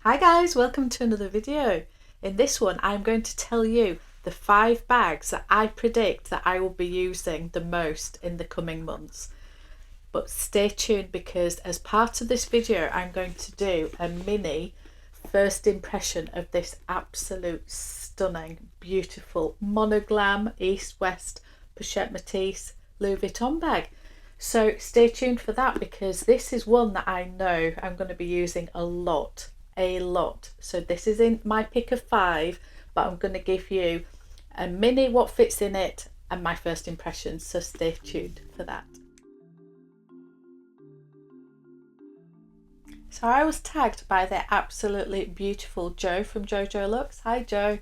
Hi guys, welcome to another video. In this one I'm going to tell you the 5 bags that I predict that I will be using the most in the coming months. But stay tuned because as part of this video I'm going to do a mini first impression of this absolute stunning, beautiful Monoglam East West Pouchette Metis Louis Vuitton bag. So stay tuned for that because this is one that I know I'm going to be using a lot. So this is in my pick of 5, but I'm going to give you a mini what fits in it and my first impressions, so stay tuned for that. So I was tagged by the absolutely beautiful Jo from Jojo Looks. Hi Jo.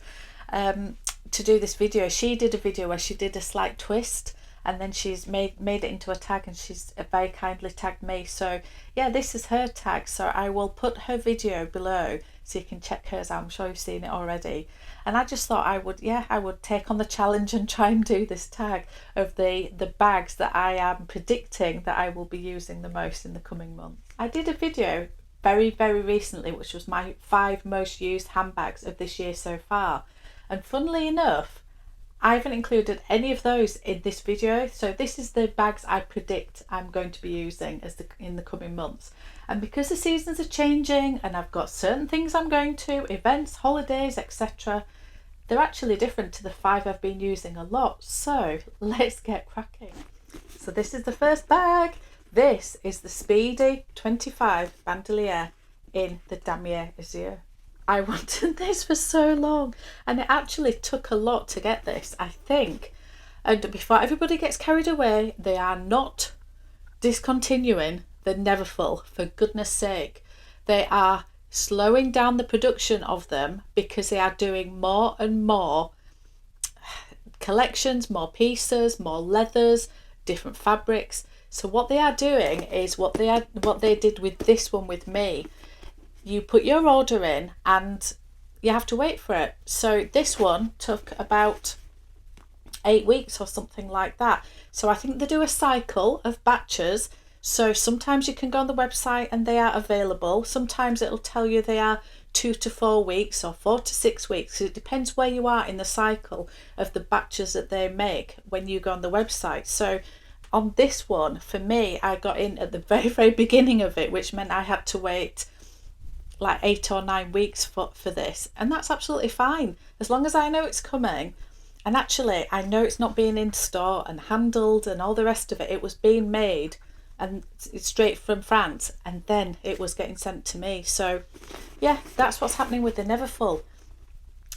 To do this video. She did a video where she did a slight twist and then she's made it into a tag, and she's very kindly tagged me. So yeah, this is her tag, so I will put her video below so you can check hers out. I'm sure you've seen it already, and I just thought I would take on the challenge and try and do this tag of the bags that I am predicting that I will be using the most in the coming months. I did a video very recently which was my 5 most used handbags of this year so far, and funnily enough I haven't included any of those in this video. So this is the bags I predict I'm going to be using in the coming months. And because the seasons are changing and I've got certain things I'm going to, events, holidays, etc., they're actually different to the 5 I've been using a lot. So let's get cracking. So this is the first bag. This is the Speedy 25 bandolier in the Damier Azure. I wanted this for so long, and it actually took a lot to get this, I think. And before everybody gets carried away, they are not discontinuing the NEVERFULL, for goodness sake. They are slowing down the production of them because they are doing more and more collections, more pieces, more leathers, different fabrics. So what they are doing is what they did with this one with me. You put your order in and you have to wait for it. So this one took about 8 weeks or something like that. So I think they do a cycle of batches. So sometimes you can go on the website and they are available. Sometimes it'll tell you they are 2 to 4 weeks or 4 to 6 weeks. It depends where you are in the cycle of the batches that they make when you go on the website. So on this one, for me, I got in at the very beginning of it, which meant I had to wait like 8 or 9 weeks for this, and that's absolutely fine as long as I know it's coming. And actually I know it's not being in store and handled and all the rest of it. It was being made and it's straight from France, and then it was getting sent to me. So yeah, that's what's happening with the NEVERFULL.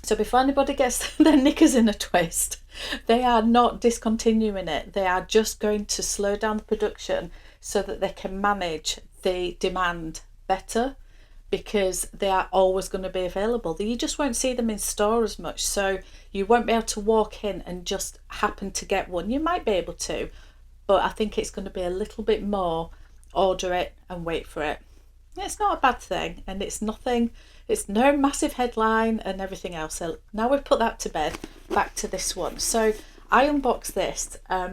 So before anybody gets their knickers in a twist, they are not discontinuing it. They are just going to slow down the production so that they can manage the demand better, because they are always going to be available. You just won't see them in store as much, so you won't be able to walk in and just happen to get one. You might be able to, but I think it's going to be a little bit more order it and wait for it. It's not a bad thing, and it's no massive headline and everything else. So now we've put that to bed, back to this one. So I unboxed this a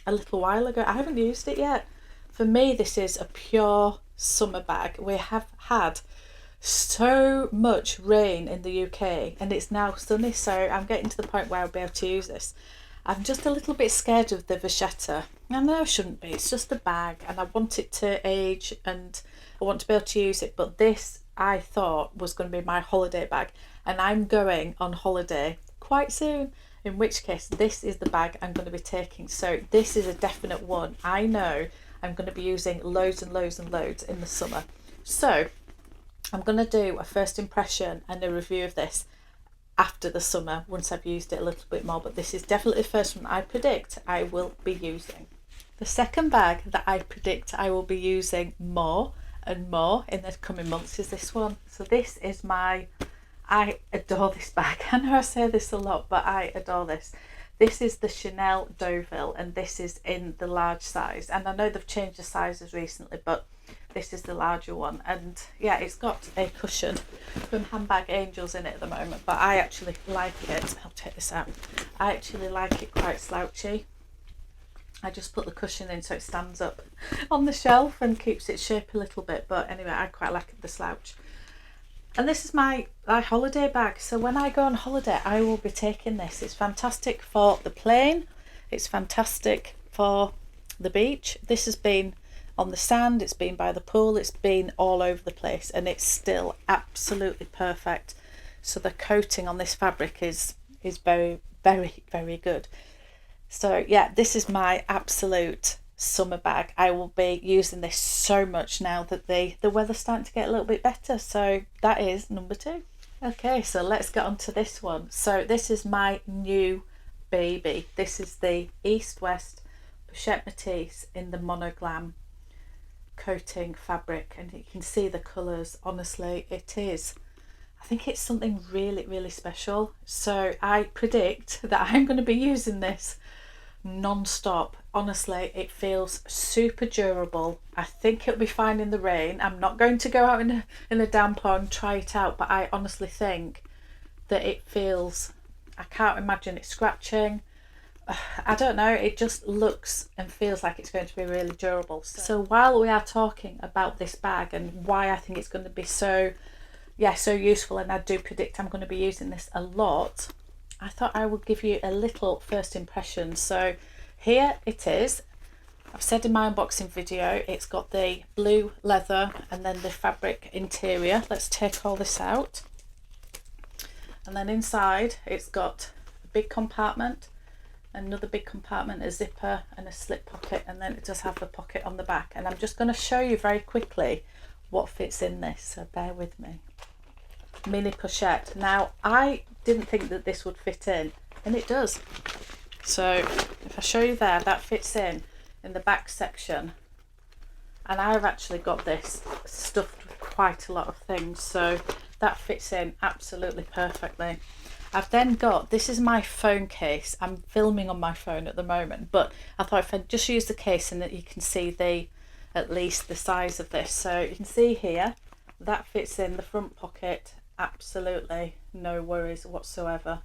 little while ago. I haven't used it yet. For me, this is a pure summer bag. We have had so much rain in the UK and it's now sunny, so I'm getting to the point where I'll be able to use this. I'm just a little bit scared of the vachetta. I know I shouldn't be, it's just a bag and I want it to age and I want to be able to use it, but this I thought was going to be my holiday bag, and I'm going on holiday quite soon, in which case this is the bag I'm going to be taking. So this is a definite one. I know I'm going to be using loads and loads and loads in the summer. So I'm going to do a first impression and a review of this after the summer once I've used it a little bit more, but this is definitely the first one I predict I will be using. The second bag that I predict I will be using more and more in the coming months is this one. So this is I adore this bag. I know I say this a lot, but I adore this. This is the Chanel Doiville, and this is in the large size, and I know they've changed the sizes recently, but this is the larger one. And yeah, it's got a cushion from Handbag Angels in it at the moment, but I actually like it. I'll take this out. I actually like it quite slouchy. I just put the cushion in so it stands up on the shelf and keeps its shape a little bit, but anyway, I quite like the slouch. And this is my holiday bag. So when I go on holiday, I will be taking this. It's fantastic for the plane. It's fantastic for the beach. This has been on the sand, it's been by the pool, it's been all over the place, and it's still absolutely perfect. So the coating on this fabric is very, very, very good. So yeah, this is my absolute summer bag. I will be using this so much now that the weather's starting to get a little bit better. So that is number 2. Okay, so let's get on to this one. So this is my new baby. This is the East West Pouchette Metis in the Monoglam coating fabric, and you can see the colours. Honestly, I think it's something really, really special. So I predict that I'm going to be using this non-stop. Honestly, it feels super durable. I think it'll be fine in the rain. I'm not going to go out in a downpour and try it out, but I honestly think that it feels, I can't imagine it scratching. I don't know, it just looks and feels like it's going to be really durable. So while we are talking about this bag and why I think it's going to be so useful, and I do predict I'm going to be using this a lot, I thought I would give you a little first impression. So here it is. I've said in my unboxing video, it's got the blue leather and then the fabric interior. Let's take all this out. And then inside it's got a big compartment, another big compartment, a zipper and a slip pocket, and then it does have a pocket on the back. And I'm just going to show you very quickly what fits in this, so bear with me. Mini pochette. Now I didn't think that this would fit in, and it does. So if I show you there, that fits in the back section, and I've actually got this stuffed with quite a lot of things, so that fits in absolutely perfectly. I've then got, this is my phone case. I'm filming on my phone at the moment, but I thought if I just use the case and that you can see at least the size of this. So you can see here that fits in the front pocket, absolutely no worries whatsoever.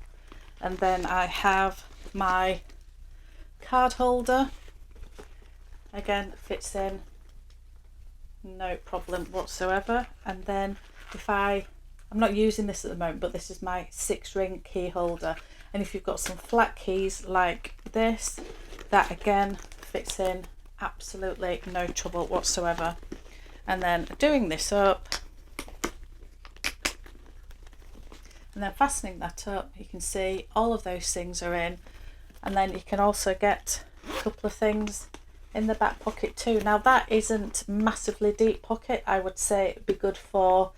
And then I have my card holder, again fits in no problem whatsoever. And then I'm not using this at the moment, but this is my 6-ring key holder, and if you've got some flat keys like this, that again fits in absolutely no trouble whatsoever. And then doing this up and then fastening that up, you can see all of those things are in. And then you can also get a couple of things in the back pocket too. Now that isn't massively deep pocket. I would say it'd be good for,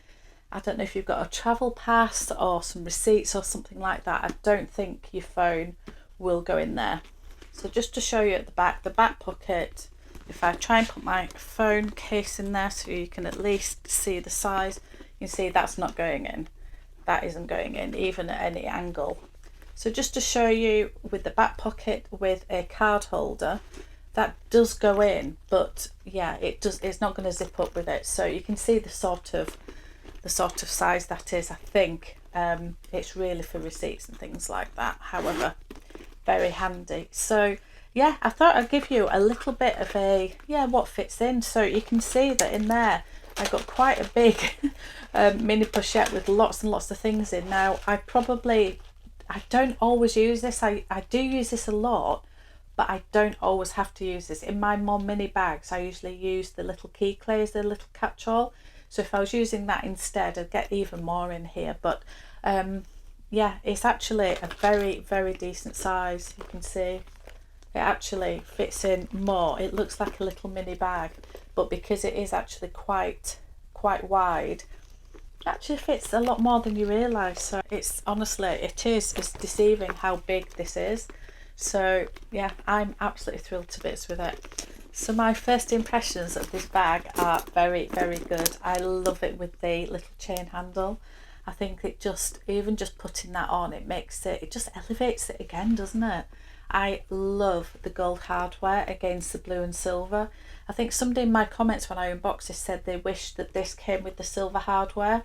I don't know if you've got a travel pass or some receipts or something like that. I don't think your phone will go in there. So just to show you at the back pocket, if I try and put my phone case in there so you can at least see the size, you can see that's not going in. That isn't going in even at any angle. So just to show you with the back pocket with a card holder, that does go in, but yeah, it's not going to zip up with it. So you can see the sort of size that is. I think it's really for receipts and things like that. However, very handy. So yeah, I thought I'd give you a little bit of what fits in. So you can see that in there I got quite a big mini pochette with lots and lots of things in. Now I don't always use this. I do use this a lot, but I don't always have to use this. In my more mini bags, I usually use the little key clays, the little catch-all. So if I was using that instead, I'd get even more in here. But yeah, it's actually a very, very decent size. You can see it actually fits in more. It looks like a little mini bag, but because it is actually quite wide, it actually fits a lot more than you realise. So it's deceiving how big this is. So yeah, I'm absolutely thrilled to bits with it. So my first impressions of this bag are very, very good. I love it with the little chain handle. I think it even just putting that on, it just elevates it again, doesn't it? I love the gold hardware against the blue and silver. I think somebody in my comments when I unboxed this said they wished that this came with the silver hardware.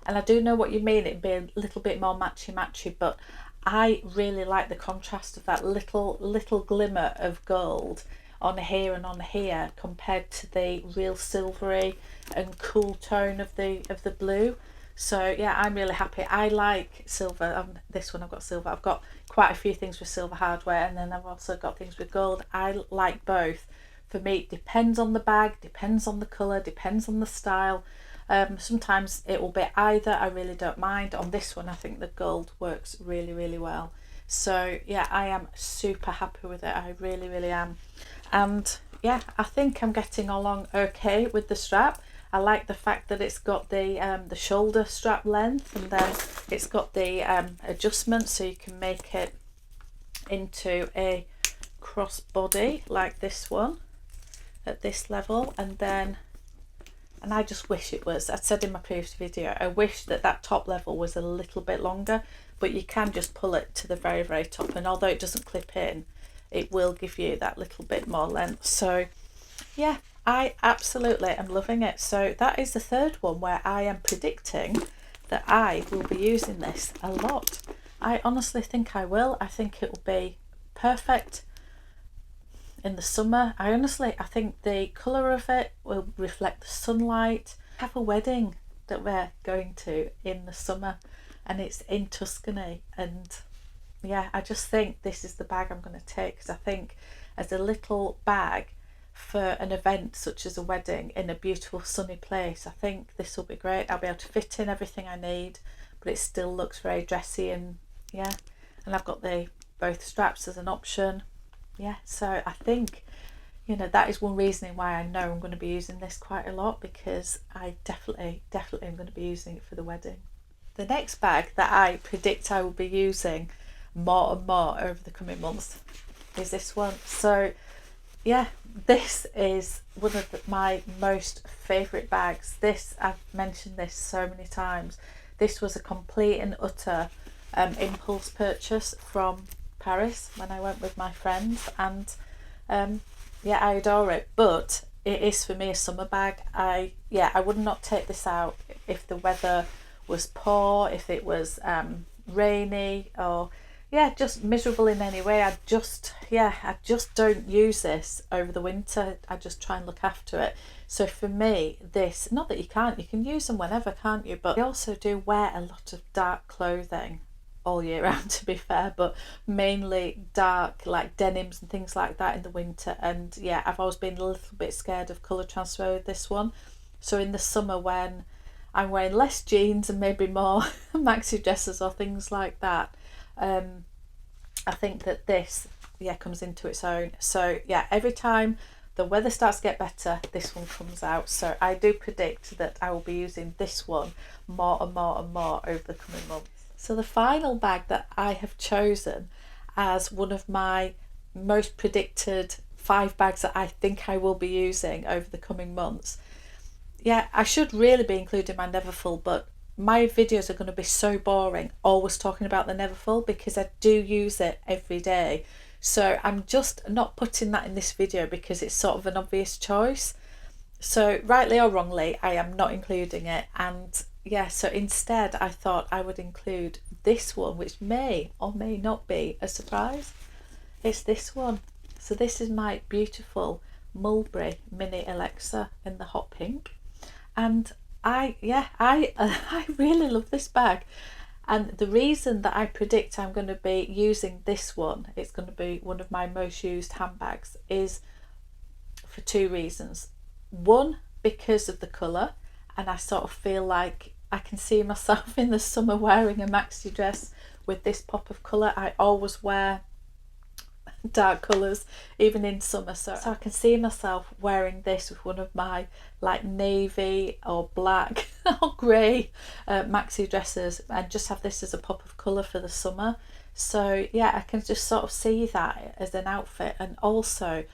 And I do know what you mean, it'd be a little bit more matchy, but I really like the contrast of that little glimmer of gold on here and on here compared to the real silvery and cool tone of the blue. So yeah, I'm really happy. I like silver. This one I've got silver. I've got quite a few things with silver hardware, and then I've also got things with gold. I like both. For me, it depends on the bag, depends on the colour, depends on the style. Sometimes it will be either. I really don't mind. On this one, I think the gold works really, really well. So yeah, I am super happy with it. I really, really am. And yeah, I think I'm getting along okay with the strap. I like the fact that it's got the shoulder strap length, and then it's got the adjustment, so you can make it into a crossbody like this one at this level. And I just wish it was, I said in my previous video, I wish that that top level was a little bit longer, but you can just pull it to the very, very top, and although it doesn't clip in, it will give you that little bit more length. So yeah, I absolutely am loving it. So that is the third one where I am predicting that I will be using this a lot. I honestly think I will. I think it will be perfect in the summer. I think the colour of it will reflect the sunlight. I have a wedding that we're going to in the summer, and it's in Tuscany, and yeah, I just think this is the bag I'm going to take, because I think as a little bag for an event such as a wedding in a beautiful sunny place, I think this will be great. I'll be able to fit in everything I need, but it still looks very dressy, and yeah, and I've got the both straps as an option. Yeah, so I think, you know, that is one reason why I know I'm going to be using this quite a lot, because I definitely am going to be using it for the wedding. The next bag that I predict I will be using more and more over the coming months is this one. So yeah, this is one of my most favourite bags. This, I've mentioned this so many times, this was a complete and utter impulse purchase from Paris when I went with my friends, and yeah, I adore it, but it is for me a summer bag. I would not take this out if the weather was poor, if it was rainy, or yeah, just miserable in any way. I just don't use this over the winter. I just try and look after it. So for me, this, not that you can use them whenever, can't you? But I also do wear a lot of dark clothing all year round, to be fair, but mainly dark, like denims and things like that in the winter. And yeah, I've always been a little bit scared of colour transfer with this one. So in the summer, when I'm wearing less jeans and maybe more maxi dresses or things like that, I think that this comes into its own. So yeah, every time the weather starts to get better, this one comes out. So I do predict that I will be using this one more and more and more over the coming months. So the final bag that I have chosen as one of my most predicted 5 bags that I think I will be using over the coming months. Yeah, I should really be including my NEVERFULL, but my videos are going to be so boring always talking about the NEVERFULL, because I do use it every day. So I'm just not putting that in this video because it's sort of an obvious choice. So rightly or wrongly, I am not including it. And yeah, so instead I thought I would include this one, which may or may not be a surprise. It's this one. So this is my beautiful Mulberry Mini Alexa in the hot pink, and I really love this bag. And the reason that I predict I'm going to be using this one, it's going to be one of my most used handbags, is for 2 reasons. One, because of the colour, and I sort of feel like I can see myself in the summer wearing a maxi dress with this pop of colour. I always wear dark colours even in summer, so I can see myself wearing this with one of my like navy or black or grey maxi dresses, and just have this as a pop of colour for the summer. So yeah, I can just sort of see that as an outfit. And also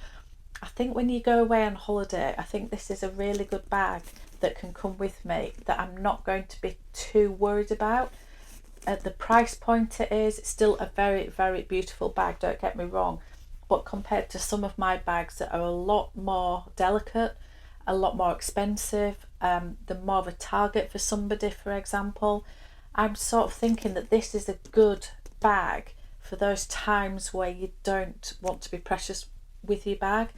I think when you go away on holiday, I think this is a really good bag that can come with me, that I'm not going to be too worried about. At the price point it is, it's still a very, very beautiful bag, don't get me wrong, but compared to some of my bags that are a lot more delicate, a lot more expensive, they're more of a target for somebody, for example, I'm sort of thinking that this is a good bag for those times where you don't want to be precious with your bag,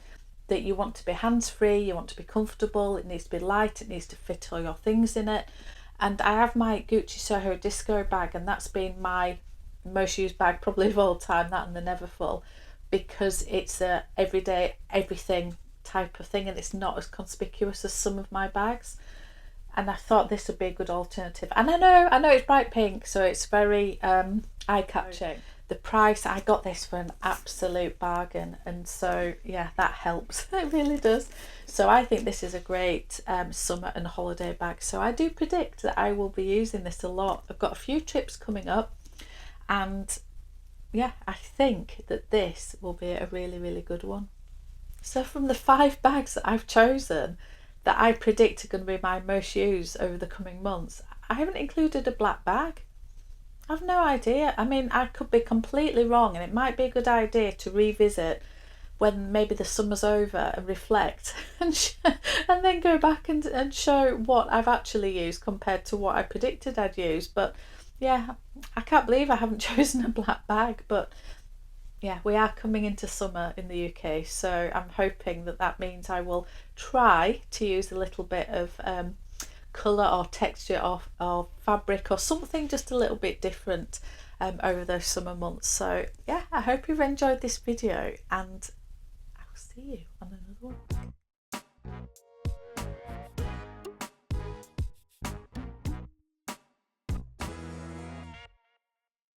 that you want to be hands-free, you want to be comfortable, it needs to be light, it needs to fit all your things in it. And I have my Gucci Soho Disco bag, and that's been my most used bag probably of all time, that and the Neverfull, because it's a everyday everything type of thing, and it's not as conspicuous as some of my bags. And I thought this would be a good alternative. And I know it's bright pink, so it's very eye-catching. The price, I got this for an absolute bargain, and so yeah, that helps. It really does. So I think this is a great summer and holiday bag. So I do predict that I will be using this a lot. I've got a few trips coming up, and yeah, I think that this will be a really, really good one. So from the 5 bags that I've chosen that I predict are going to be my most used over the coming months, I haven't included a black bag. I've no idea. I mean, I could be completely wrong, and it might be a good idea to revisit when maybe the summer's over and reflect and and then go back and show what I've actually used compared to what I predicted I'd use. But yeah, I can't believe I haven't chosen a black bag. But yeah, we are coming into summer in the UK, so I'm hoping that that means I will try to use a little bit of colour or texture or fabric or something just a little bit different over those summer months. So yeah, I hope you've enjoyed this video, and I'll see you on another one.